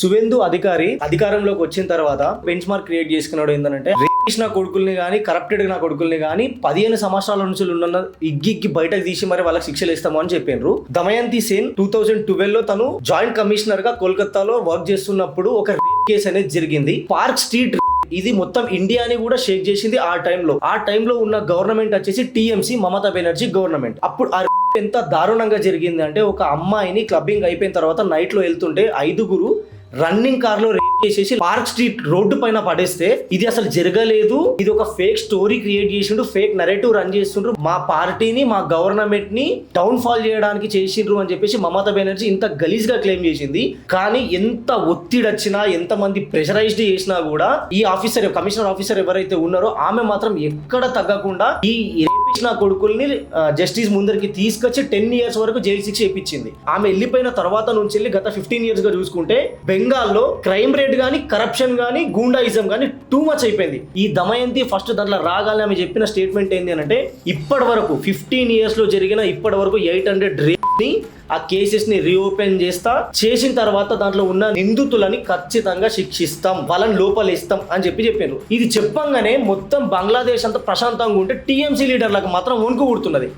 సువేందు అధికారి అధికారంలోకి వచ్చిన తర్వాత బెంచ్ మార్క్ క్రియేట్ చేసుకున్నాడు. ఏంటంటే రేపిష్ నా కొడుకుల్ని కానీ కరప్టెడ్ నా కొడుకుల్ని కానీ 15 సంవత్సరాల నుంచి ఉన్న ఇగ్గి బయటకు తీసి మరి వాళ్ళకి శిక్షలు ఇస్తాము అని చెప్పారు. దమయంతి సేన్ 2012 లో తను జాయింట్ కమిషనర్ గా కోల్కతాలో వర్క్ చేస్తున్నప్పుడు ఒక రేప్ కేసు అనేది జరిగింది. పార్క్ స్ట్రీట్ ఇది మొత్తం ఇండియాని కూడా షేక్ చేసింది. ఆ టైంలో ఉన్న గవర్నమెంట్ వచ్చేసి టీఎంసీ మమతా బెనర్జీ గవర్నమెంట్. అప్పుడు ఆ ఎంత దారుణంగా జరిగింది అంటే ఒక అమ్మాయిని క్లబ్బింగ్ అయిపోయిన తర్వాత నైట్ లో వెళ్తుంటే 5 రన్నింగ్ కార్ లో రేప్ చేసేసి పార్క్ స్ట్రీట్ రోడ్డు పైన పడేస్తే ఇది అసలు జరగలేదు, ఇది ఒక ఫేక్ స్టోరీ క్రియేట్ చేసిండ్రు, ఫేక్ నరేటివ్ రన్ చేస్తుండ్రు, మా పార్టీని మా గవర్నమెంట్ ని డౌన్ ఫాల్ చేయడానికి చేసిండ్రు అని చెప్పేసి మమతా బెనర్జీ ఇంత గలీజ్ గా క్లెయిమ్ చేసింది. కానీ ఎంత ఒత్తిడి వచ్చినా ఎంత మంది ప్రెషరైజ్డ్ చేసినా కూడా ఈ ఆఫీసర్ కమిషనర్ ఆఫీసర్ ఎవరైతే ఉన్నారో ఆమె మాత్రం ఎక్కడ తగ్గకుండా ఈ రేపిష్ కొడుకుల్ని జస్టిస్ ముందరికి తీసుకొచ్చి 10 years వరకు జైలు శిక్ష ఇప్పించింది. ఆమె వెళ్ళిపోయిన తర్వాత నుంచి గత 15 years గా చూసుకుంటే బెంగాల్లో క్రైమ్ రేట్ గానీ కరప్షన్ గానీ గూండాయిజం గానీ టూ మచ్ అయిపోయింది. ఈ దమయంతి ఫస్ట్ దాంట్లో రాగానే ఆమె చెప్పిన స్టేట్మెంట్ ఏంటి అంటే ఇప్పటి వరకు 15 years లో జరిగిన ఇప్పటి వరకు 800 రేప్ ని ఆ కేసెస్ ని రీఓపెన్ చేసిన తర్వాత దాంట్లో ఉన్న నిందితులని ఖచ్చితంగా శిక్షిస్తాం, వాళ్ళని లోపలేస్తాం అని చెప్పారు. ఇది చెప్పంగానే మొత్తం బంగ్లాదేశ్ అంతా ప్రశాంతంగా ఉంటే టీఎంసీ లీడర్లకు మాత్రం వణుకు పుడుతున్నది.